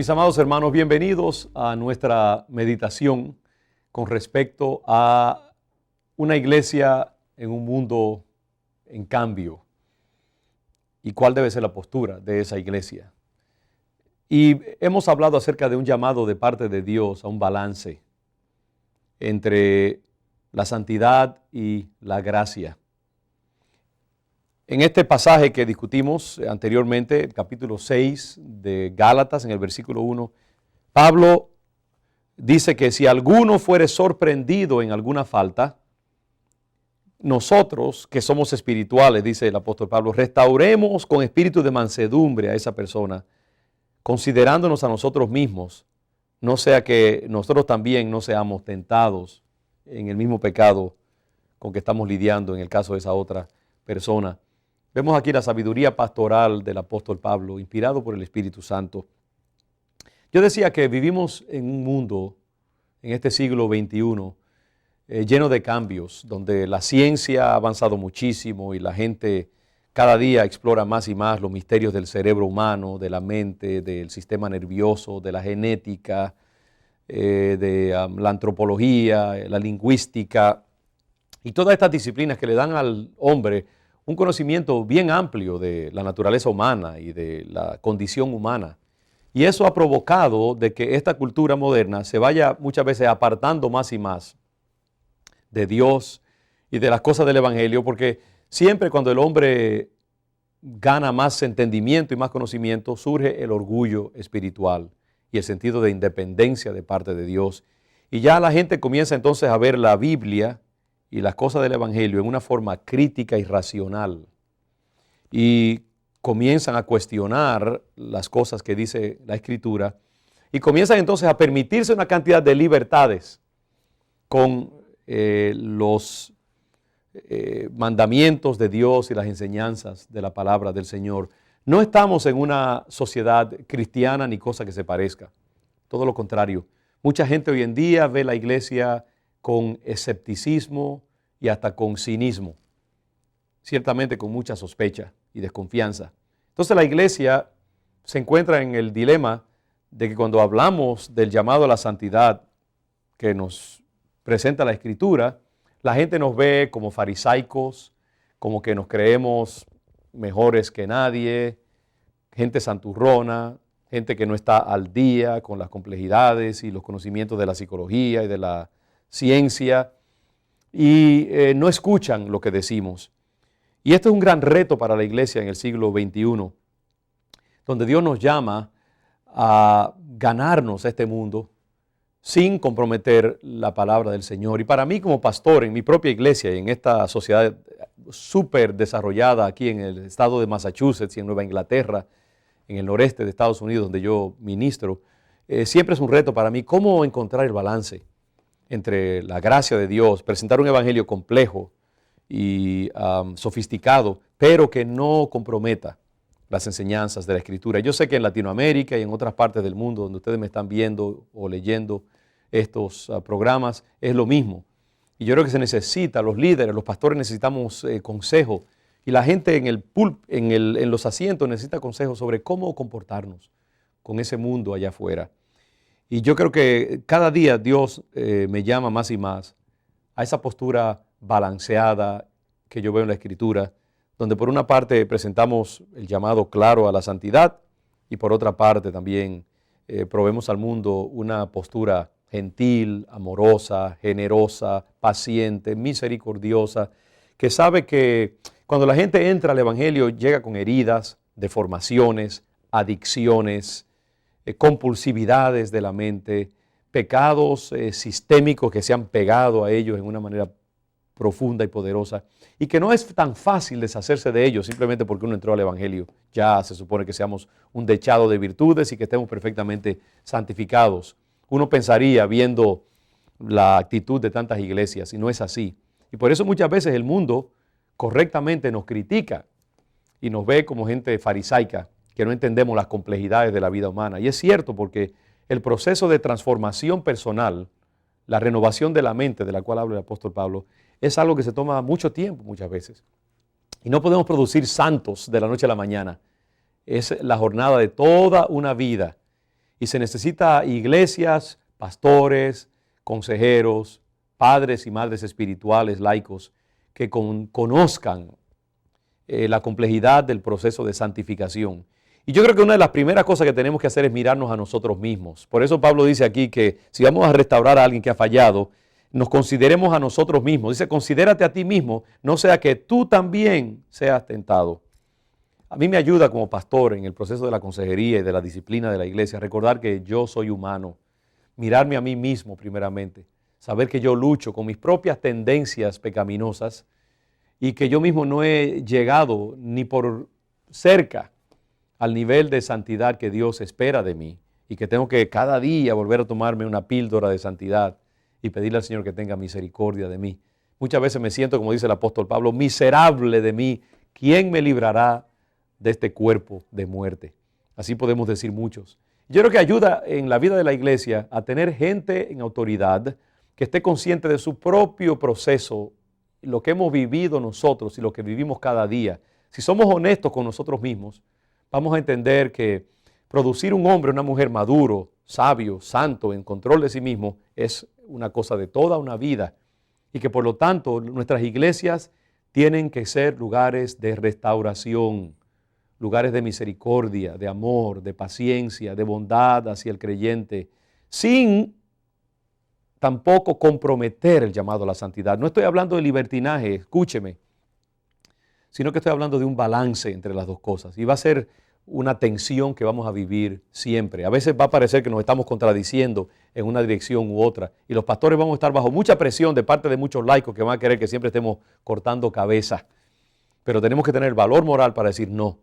Mis amados hermanos, bienvenidos a nuestra meditación con respecto a una iglesia en un mundo en cambio y cuál debe ser la postura de esa iglesia. Y hemos hablado acerca de un llamado de parte de Dios a un balance entre la santidad y la gracia. En este pasaje que discutimos anteriormente, el capítulo 6 de Gálatas, en el versículo 1, Pablo dice que si alguno fuere sorprendido en alguna falta, nosotros que somos espirituales, dice el apóstol Pablo, restauremos con espíritu de mansedumbre a esa persona, considerándonos a nosotros mismos, no sea que nosotros también no seamos tentados en el mismo pecado con que estamos lidiando en el caso de esa otra persona. Vemos aquí la sabiduría pastoral del apóstol Pablo, inspirado por el Espíritu Santo. Yo decía que vivimos en un mundo, en este siglo XXI, lleno de cambios, donde la ciencia ha avanzado muchísimo y la gente cada día explora más y más los misterios del cerebro humano, de la mente, del sistema nervioso, de la genética, de la antropología, la lingüística y todas estas disciplinas que le dan al hombre un conocimiento bien amplio de la naturaleza humana y de la condición humana. Y eso ha provocado de que esta cultura moderna se vaya muchas veces apartando más y más de Dios y de las cosas del Evangelio, porque siempre cuando el hombre gana más entendimiento y más conocimiento, surge el orgullo espiritual y el sentido de independencia de parte de Dios. Y ya la gente comienza entonces a ver la Biblia y las cosas del Evangelio en una forma crítica y racional. Y comienzan a cuestionar las cosas que dice la Escritura y comienzan entonces a permitirse una cantidad de libertades con los mandamientos de Dios y las enseñanzas de la palabra del Señor. No estamos en una sociedad cristiana ni cosa que se parezca. Todo lo contrario. Mucha gente hoy en día ve la iglesia con escepticismo y hasta con cinismo, ciertamente con mucha sospecha y desconfianza. Entonces la iglesia se encuentra en el dilema de que cuando hablamos del llamado a la santidad que nos presenta la Escritura, la gente nos ve como farisaicos, como que nos creemos mejores que nadie, gente santurrona, gente que no está al día con las complejidades y los conocimientos de la psicología y de la ciencia, y no escuchan lo que decimos. Y esto es un gran reto para la iglesia en el siglo XXI, donde Dios nos llama a ganarnos este mundo sin comprometer la palabra del Señor. Y para mí como pastor en mi propia iglesia y en esta sociedad súper desarrollada aquí en el estado de Massachusetts y en Nueva Inglaterra, en el noreste de Estados Unidos donde yo ministro, siempre es un reto para mí cómo encontrar el balance entre la gracia de Dios, presentar un evangelio complejo y sofisticado, pero que no comprometa las enseñanzas de la Escritura. Yo sé que en Latinoamérica y en otras partes del mundo donde ustedes me están viendo o leyendo estos programas, es lo mismo. Y yo creo que se necesita, los líderes, los pastores necesitamos consejo, y la gente en los asientos necesita consejo sobre cómo comportarnos con ese mundo allá afuera. Y yo creo que cada día Dios me llama más y más a esa postura balanceada que yo veo en la Escritura, donde por una parte presentamos el llamado claro a la santidad y por otra parte también proveemos al mundo una postura gentil, amorosa, generosa, paciente, misericordiosa, que sabe que cuando la gente entra al Evangelio llega con heridas, deformaciones, adicciones, compulsividades de la mente, pecados sistémicos que se han pegado a ellos en una manera profunda y poderosa, y que no es tan fácil deshacerse de ellos simplemente porque uno entró al Evangelio. Ya se supone que seamos un dechado de virtudes y que estemos perfectamente santificados. Uno pensaría viendo la actitud de tantas iglesias, y no es así. Y por eso muchas veces el mundo correctamente nos critica y nos ve como gente farisaica, que no entendemos las complejidades de la vida humana. Y es cierto, porque el proceso de transformación personal, la renovación de la mente de la cual habla el apóstol Pablo, es algo que se toma mucho tiempo muchas veces. Y no podemos producir santos de la noche a la mañana. Es la jornada de toda una vida. Y se necesita iglesias, pastores, consejeros, padres y madres espirituales, laicos, que conozcan la complejidad del proceso de santificación. Y yo creo que una de las primeras cosas que tenemos que hacer es mirarnos a nosotros mismos. Por eso Pablo dice aquí que si vamos a restaurar a alguien que ha fallado, nos consideremos a nosotros mismos. Dice, considérate a ti mismo, no sea que tú también seas tentado. A mí me ayuda como pastor en el proceso de la consejería y de la disciplina de la iglesia recordar que yo soy humano, mirarme a mí mismo primeramente, saber que yo lucho con mis propias tendencias pecaminosas y que yo mismo no he llegado ni por cerca al nivel de santidad que Dios espera de mí y que tengo que cada día volver a tomarme una píldora de santidad y pedirle al Señor que tenga misericordia de mí. Muchas veces me siento, como dice el apóstol Pablo, miserable de mí. ¿Quién me librará de este cuerpo de muerte? Así podemos decir muchos. Yo creo que ayuda en la vida de la iglesia a tener gente en autoridad que esté consciente de su propio proceso, lo que hemos vivido nosotros y lo que vivimos cada día. Si somos honestos con nosotros mismos, vamos a entender que producir un hombre o una mujer maduro, sabio, santo, en control de sí mismo, es una cosa de toda una vida. Y que por lo tanto nuestras iglesias tienen que ser lugares de restauración, lugares de misericordia, de amor, de paciencia, de bondad hacia el creyente, sin tampoco comprometer el llamado a la santidad. No estoy hablando de libertinaje, escúcheme, sino que estoy hablando de un balance entre las dos cosas. Y va a ser una tensión que vamos a vivir siempre. A veces va a parecer que nos estamos contradiciendo en una dirección u otra. Y los pastores vamos a estar bajo mucha presión de parte de muchos laicos que van a querer que siempre estemos cortando cabeza. Pero tenemos que tener el valor moral para decir no.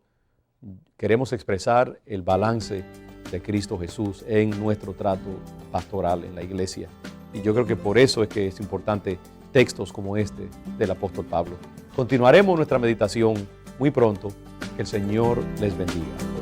Queremos expresar el balance de Cristo Jesús en nuestro trato pastoral en la iglesia. Y yo creo que por eso es que es importante textos como este del apóstol Pablo. Continuaremos nuestra meditación muy pronto. Que el Señor les bendiga.